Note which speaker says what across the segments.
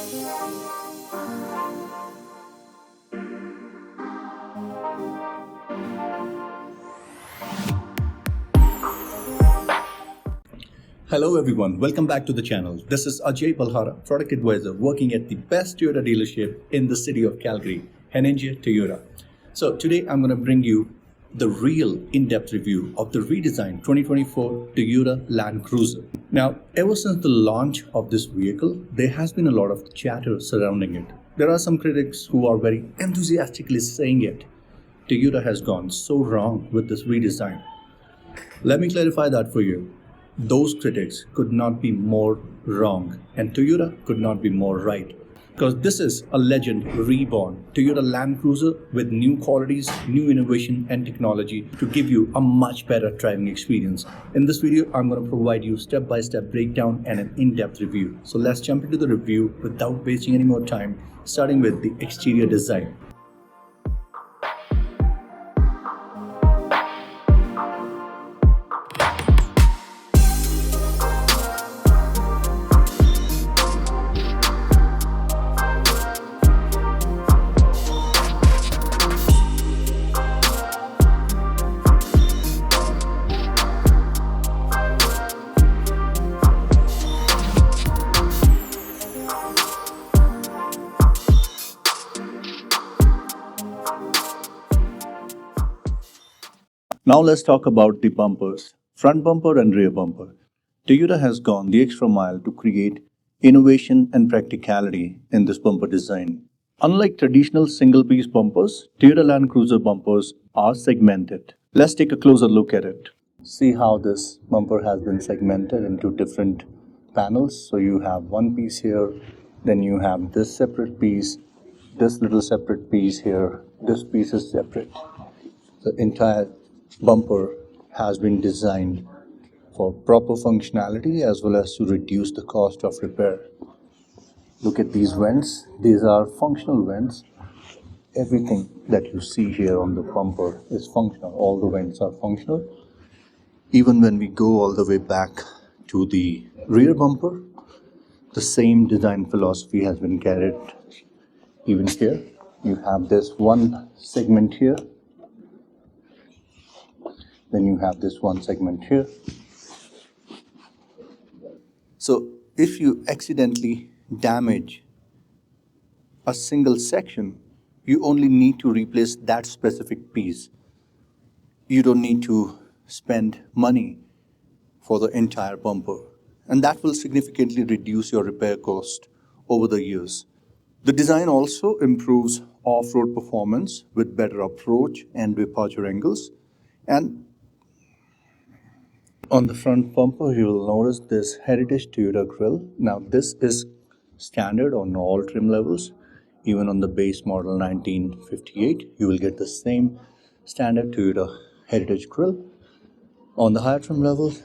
Speaker 1: Hello everyone, welcome back to the channel. This is Ajay Balhara, product advisor working at the best Toyota dealership in the city of Calgary, Ajay Toyota. So today I'm going to bring you the real in-depth review of the redesigned 2024 Toyota LandCruiser. Now, ever since the launch of this vehicle, there has been a lot of chatter surrounding it. There are some critics who are very enthusiastically saying it. Toyota has gone so wrong with this redesign. Let me clarify that for you. Those critics could not be more wrong, and Toyota could not be more right. Because this is a legend reborn, Toyota LandCruiser with new qualities, new innovation and technology to give you a much better driving experience. In this video, I'm going to provide you step-by-step breakdown and an in-depth review. So let's jump into the review without wasting any more time, starting with the exterior design. Now let's talk about the bumpers, front bumper and rear bumper. Toyota has gone the extra mile to create innovation and practicality in this bumper design. Unlike traditional single-piece bumpers, Toyota LandCruiser bumpers are segmented. Let's take a closer look at it. See how this bumper has been segmented into different panels. So you have one piece here, then you have this separate piece, this little separate piece here, this piece is separate. The entire bumper has been designed for proper functionality as well as to reduce the cost of repair. Look at these vents. These are functional vents. Everything that you see here on the bumper is functional. All the vents are functional. Even when we go all the way back to the rear bumper, the same design philosophy has been carried even here. You have this one segment here. Then you have this one segment here. So if you accidentally damage a single section, you only need to replace that specific piece. You don't need to spend money for the entire bumper. And that will significantly reduce your repair cost over the years. The design also improves off-road performance with better approach and departure angles. And on the front bumper, you will notice this Heritage Toyota grille. Now, this is standard on all trim levels. Even on the base model 1958, you will get the same standard Toyota Heritage grille. On the higher trim levels,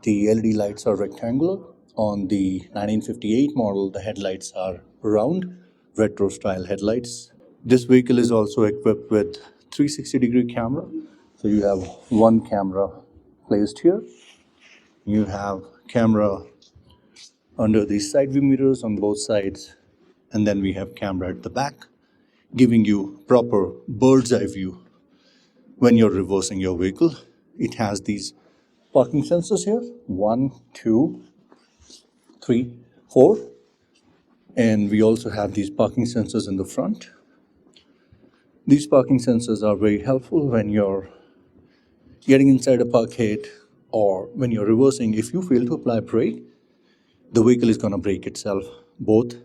Speaker 1: the LED lights are rectangular. On the 1958 model, the headlights are round, retro-style headlights. This vehicle is also equipped with 360-degree camera. So you have one camera placed here. You have camera under the side view mirrors on both sides, and then we have camera at the back, giving you proper bird's eye view when you're reversing your vehicle. It has these parking sensors here, 1, 2, 3, 4, and we also have these parking sensors in the front. These parking sensors are very helpful when you're getting inside a parkade or when you're reversing. If you fail to apply brake, the vehicle is going to brake itself, both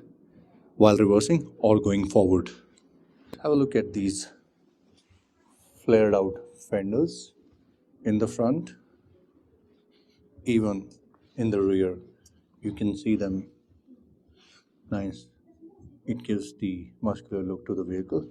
Speaker 1: while reversing or going forward. Have a look at these flared out fenders in the front, even in the rear. You can see them nice. It gives the muscular look to the vehicle.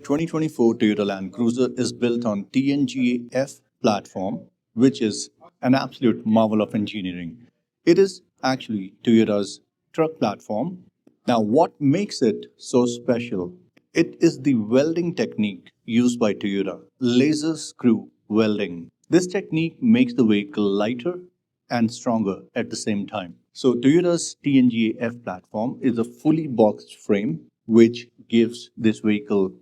Speaker 1: 2024 Toyota LandCruiser is built on TNGA-F platform, which is an absolute marvel of engineering. It is actually Toyota's truck platform. Now, what makes it so special? It is the welding technique used by Toyota, laser screw welding. This technique makes the vehicle lighter and stronger at the same time. So Toyota's TNGA-F platform is a fully boxed frame which gives this vehicle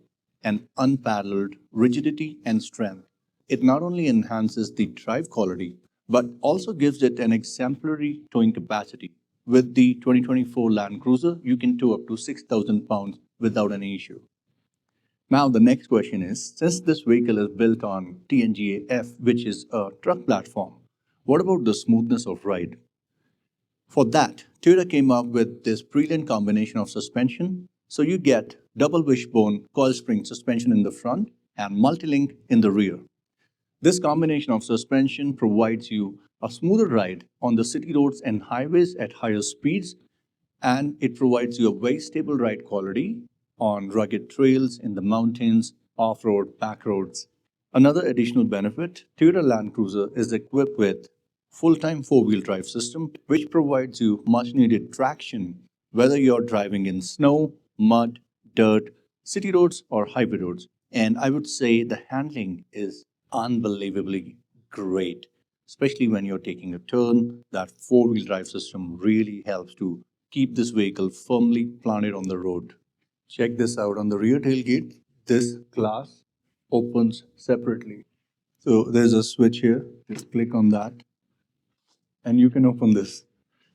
Speaker 1: an unparalleled rigidity and strength. It not only enhances the drive quality, but also gives it an exemplary towing capacity. With the 2024 Land Cruiser, you can tow up to 6,000 pounds without any issue. Now, the next question is, since this vehicle is built on TNGA-F, which is a truck platform, what about the smoothness of ride? For that, Toyota came up with this brilliant combination of suspension. So you get double wishbone coil spring suspension in the front and multi-link in the rear. This combination of suspension provides you a smoother ride on the city roads and highways at higher speeds, and it provides you a very stable ride quality on rugged trails in the mountains, off-road, back roads. Another additional benefit, Toyota Land Cruiser is equipped with full-time four-wheel drive system, which provides you much-needed traction whether you're driving in snow, mud, dirt, city roads, or highway roads. And I would say the handling is unbelievably great, especially when you're taking a turn. That four-wheel drive system really helps to keep this vehicle firmly planted on the road. Check this out on the rear tailgate. This glass opens separately. So there's a switch here. Just click on that and you can open this.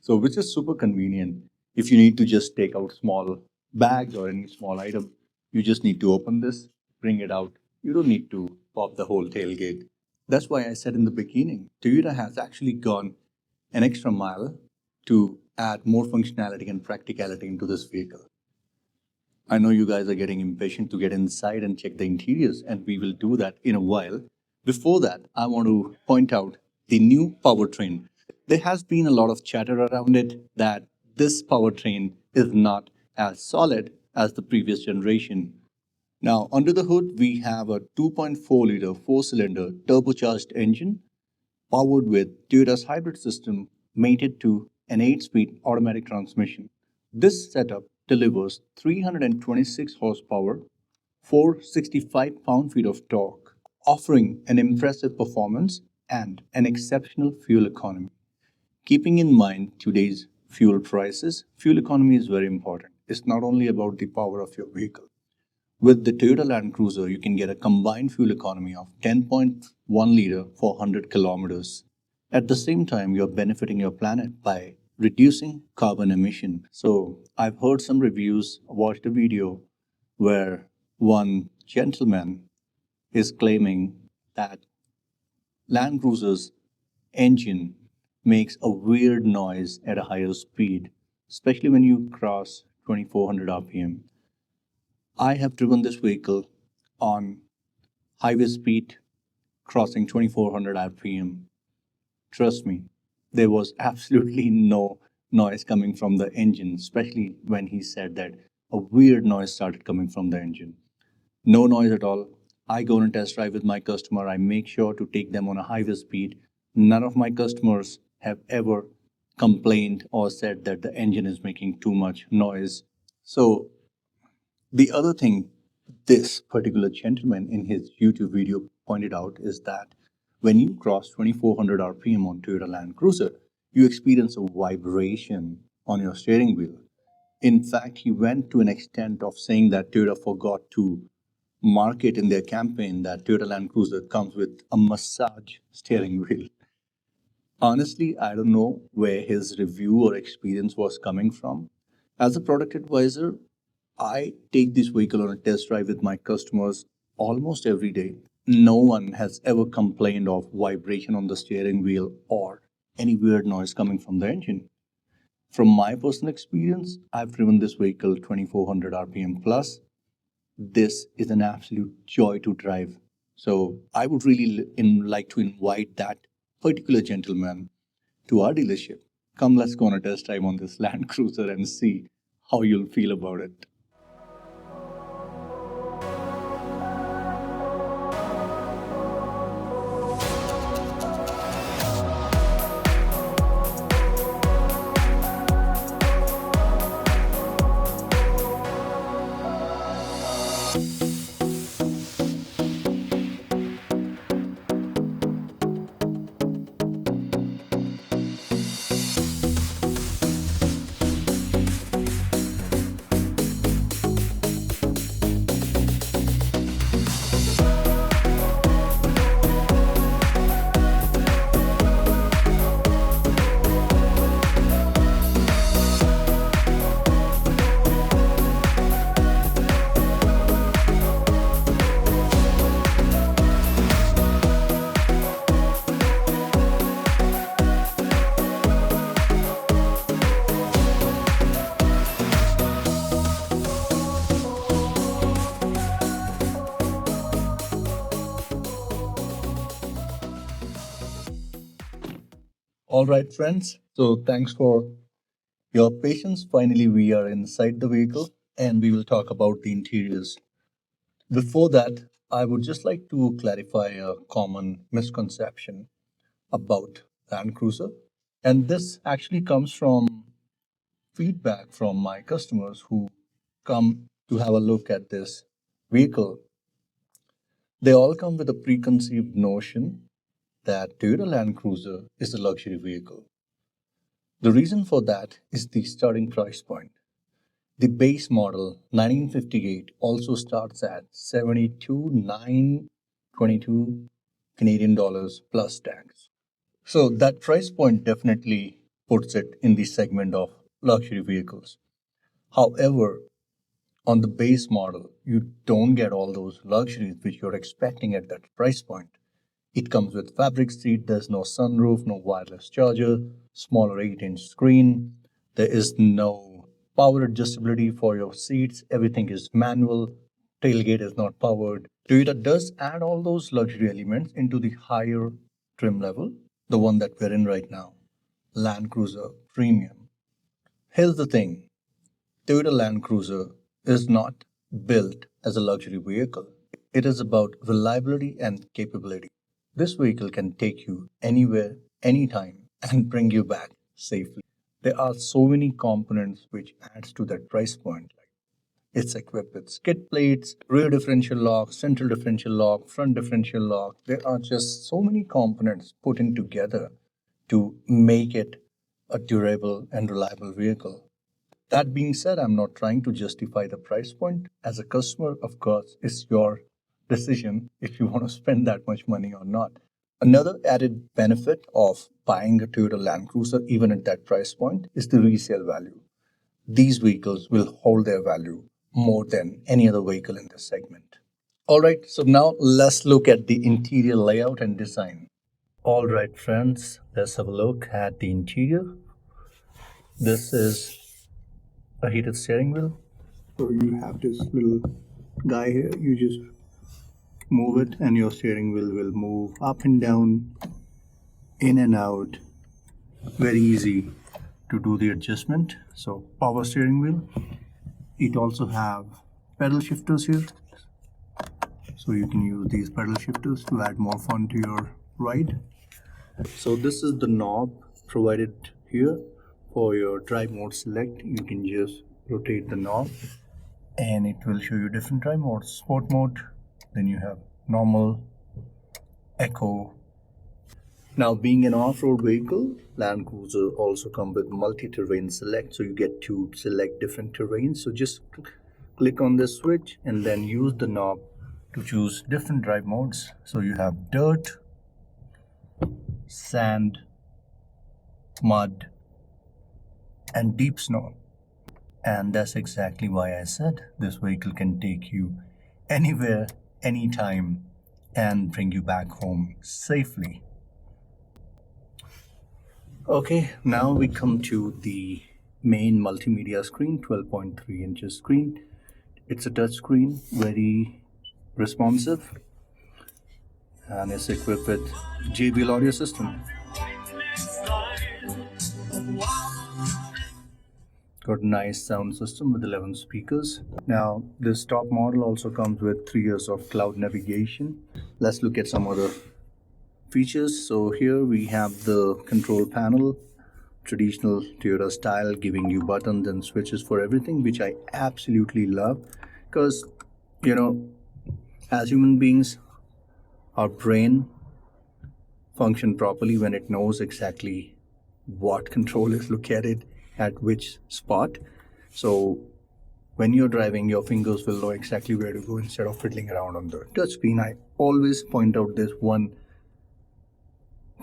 Speaker 1: So which is super convenient. If you need to just take out small bags or any small item, you just need to open this, bring it out. You don't need to pop the whole tailgate. That's why I said in the beginning, Toyota has actually gone an extra mile to add more functionality and practicality into this vehicle. I know you guys are getting impatient to get inside and check the interiors, and we will do that in a while. Before that, I want to point out the new powertrain. There has been a lot of chatter around it that this powertrain is not as solid as the previous generation. Now, under the hood, we have a 2.4 liter four cylinder turbocharged engine powered with Toyota's hybrid system mated to an 8-speed automatic transmission. This setup delivers 326 horsepower, 465 pound-feet of torque, offering an impressive performance and an exceptional fuel economy. Keeping in mind today's fuel prices, fuel economy is very important. It's not only about the power of your vehicle. With the Toyota Land Cruiser, you can get a combined fuel economy of 10.1 liter for 100 kilometers. At the same time, you're benefiting your planet by reducing carbon emission. So, I've heard some reviews, watched a video where one gentleman is claiming that Land Cruiser's engine makes a weird noise at a higher speed, especially when you cross 2400 RPM. I have driven this vehicle on highway speed crossing 2400 RPM. Trust me, there was absolutely no noise coming from the engine, especially when he said that a weird noise started coming from the engine. No noise at all. I go on a test drive with my customer. I make sure to take them on a highway speed. None of my customers have ever complained or said that the engine is making too much noise. So the other thing this particular gentleman in his YouTube video pointed out is that when you cross 2400 RPM on Toyota Land Cruiser, you experience a vibration on your steering wheel. In fact, he went to an extent of saying that Toyota forgot to market in their campaign that Toyota Land Cruiser comes with a massage steering wheel. Honestly, I don't know where his review or experience was coming from. As a product advisor, I take this vehicle on a test drive with my customers almost every day. No one has ever complained of vibration on the steering wheel or any weird noise coming from the engine. From my personal experience, I've driven this vehicle 2400 RPM plus. This is an absolute joy to drive. So I would really like to invite that particular gentleman to our dealership. Come, let's go on a test drive on this Land Cruiser and see how you'll feel about it. All right, friends. So thanks for your patience. Finally, we are inside the vehicle and we will talk about the interiors. Before that, I would just like to clarify a common misconception about Land Cruiser. And this actually comes from feedback from my customers who come to have a look at this vehicle. They all come with a preconceived notion that Toyota Land Cruiser is a luxury vehicle. The reason for that is the starting price point. The base model 1958 also starts at 72,922 Canadian dollars plus tax. So that price point definitely puts it in the segment of luxury vehicles. However, on the base model, you don't get all those luxuries which you're expecting at that price point. It comes with fabric seat, there's no sunroof, no wireless charger, smaller 8-inch screen. There is no power adjustability for your seats. Everything is manual. Tailgate is not powered. Toyota does add all those luxury elements into the higher trim level, the one that we're in right now, Land Cruiser Premium. Here's the thing. Toyota Land Cruiser is not built as a luxury vehicle. It is about reliability and capability. This vehicle can take you anywhere, anytime, and bring you back safely. There are so many components which adds to that price point. It's equipped with skid plates, rear differential lock, central differential lock, front differential lock. There are just so many components put in together to make it a durable and reliable vehicle. That being said, I'm not trying to justify the price point. As a customer, of course, it's your decision if you want to spend that much money or not. Another added benefit of buying a Toyota Land Cruiser, even at that price point, is the resale value. These vehicles will hold their value more than any other vehicle in this segment. All right, so now let's look at the interior layout and design. All right, friends, let's have a look at the interior. This is a heated steering wheel. So you have this little guy here, you just move it and your steering wheel will move up and down, in and out. Very easy to do the adjustment. So power steering wheel. It also have pedal shifters here. So you can use these pedal shifters to add more fun to your ride. So this is the knob provided here for your drive mode select. You can just rotate the knob and it will show you different drive modes. Sport mode, then you have normal, eco. Now, being an off-road vehicle, Land Cruiser also come with multi-terrain select, so you get to select different terrains. So just click on this switch and then use the knob to choose different drive modes. So you have dirt, sand, mud, and deep snow. And that's exactly why I said this vehicle can take you anywhere, anytime, and bring you back home safely. Okay, now we come to the main multimedia screen, 12.3 inches screen. It's a touch screen, very responsive, and it's equipped with JBL audio system. Got a nice sound system with 11 speakers. Now, this top model also comes with 3 years of cloud navigation. Let's look at some other features. So here we have the control panel, traditional Toyota style, giving you buttons and switches for everything, which I absolutely love because, as human beings, our brain function properly when it knows exactly what control is located at which spot. So when you're driving, your fingers will know exactly where to go instead of fiddling around on the touchscreen. I always point out this one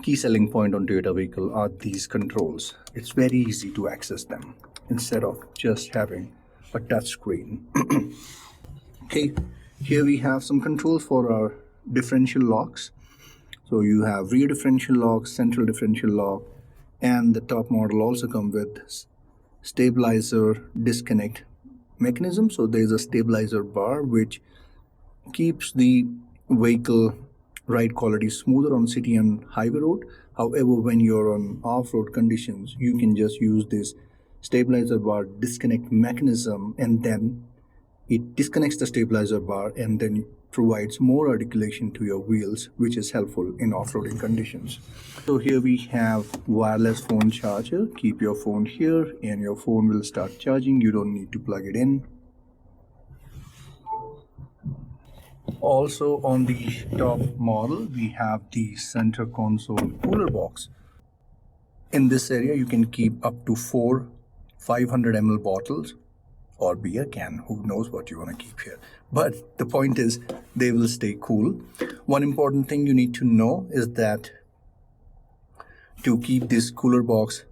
Speaker 1: key selling point on Toyota vehicle are these controls. It's very easy to access them instead of just having a touch screen. Okay, here we have some controls for our differential locks. So you have rear differential lock, central differential lock, and the top model also come with stabilizer disconnect mechanism. So there's a stabilizer bar which keeps the vehicle ride quality smoother on city and highway road. However, when you're on off-road conditions, you can just use this stabilizer bar disconnect mechanism, and then it disconnects the stabilizer bar and then provides more articulation to your wheels, which is helpful in off-roading conditions. So here we have wireless phone charger. Keep your phone here and your phone will start charging. You don't need to plug it in. Also on the top model, we have the center console cooler box. In this area, you can keep up to 4 500 ml bottles or beer can. Who knows what you want to keep here? But the point is, they will stay cool. One important thing you need to know is that to keep this cooler box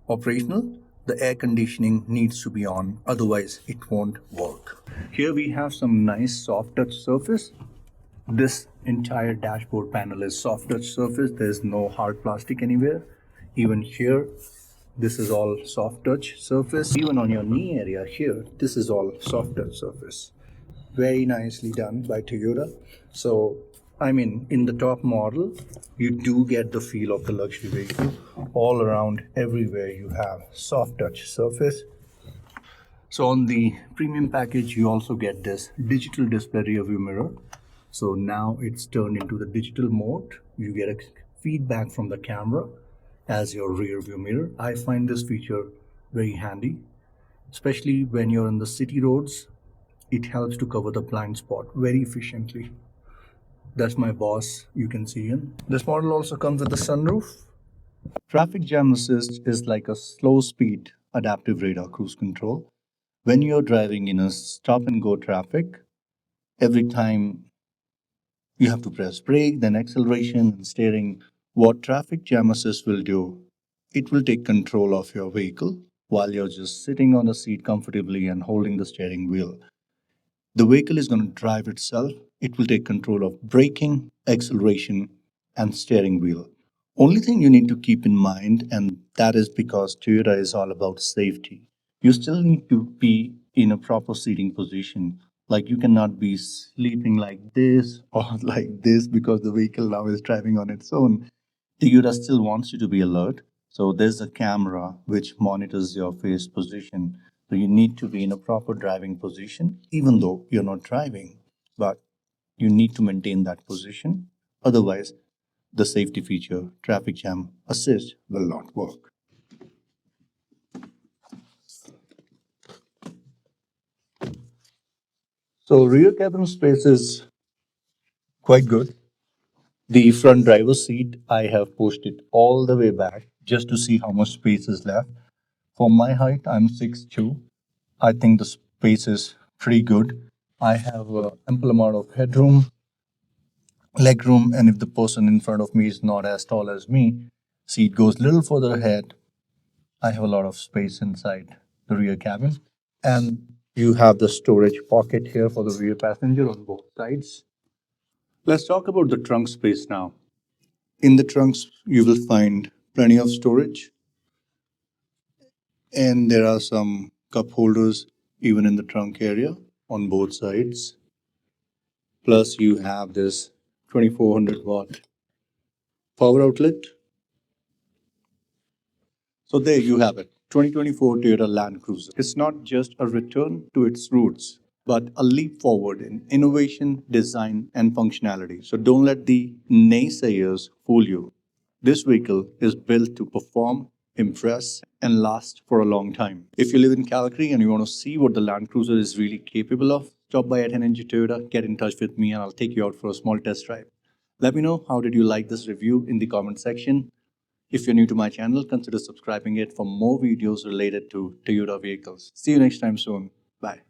Speaker 1: operational, the air conditioning needs to be on, otherwise it won't work. Here we have some nice soft touch surface. This entire dashboard panel is soft touch surface. There's no hard plastic anywhere. Even here, this is all soft touch surface. Even on your knee area here, this is all soft touch surface. Very nicely done by Toyota. So, I mean, in the top model, you do get the feel of the luxury vehicle. All around, everywhere, you have soft touch surface. So on the premium package, you also get this digital display rear view mirror. So now it's turned into the digital mode. You get a feedback from the camera as your rear view mirror. I find this feature very handy, especially when you're on the city roads. It helps to cover the blind spot very efficiently. That's my boss, you can see him. This model also comes with a sunroof. Traffic jam assist is like a slow speed adaptive radar cruise control. When you're driving in a stop and go traffic, every time you have to press brake, then acceleration and steering. What traffic jam assist will do, it will take control of your vehicle while you're just sitting on the seat comfortably and holding the steering wheel. The vehicle is going to drive itself. It will take control of braking, acceleration, and steering wheel. Only thing you need to keep in mind, and that is because Toyota is all about safety. You still need to be in a proper seating position. Like you cannot be sleeping like this or like this because the vehicle now is driving on its own. Toyota still wants you to be alert. So there's a camera which monitors your face position. So you need to be in a proper driving position, even though you're not driving. But you need to maintain that position. Otherwise, the safety feature, traffic jam assist, will not work. So rear cabin space is quite good. The front driver's seat, I have pushed it all the way back just to see how much space is left. For my height, I'm 6'2". I think the space is pretty good. I have ample amount of headroom, leg room, and if the person in front of me is not as tall as me, seat goes a little further ahead. I have a lot of space inside the rear cabin. And you have the storage pocket here for the rear passenger on both sides. Let's talk about the trunk space now. In the trunks, you will find plenty of storage, and there are some cup holders even in the trunk area on both sides. Plus, you have this 2400-watt power outlet. So there you have it, 2024 Toyota Land Cruiser. It's not just a return to its roots, but a leap forward in innovation, design, and functionality. So don't let the naysayers fool you. This vehicle is built to perform, impress, and last for a long time. If you live in Calgary and you want to see what the Land Cruiser is really capable of, stop by at NNG Toyota, get in touch with me, and I'll take you out for a small test drive. Let me know how did you like this review in the comment section. If you're new to my channel, consider subscribing it for more videos related to Toyota vehicles. See you next time soon. Bye.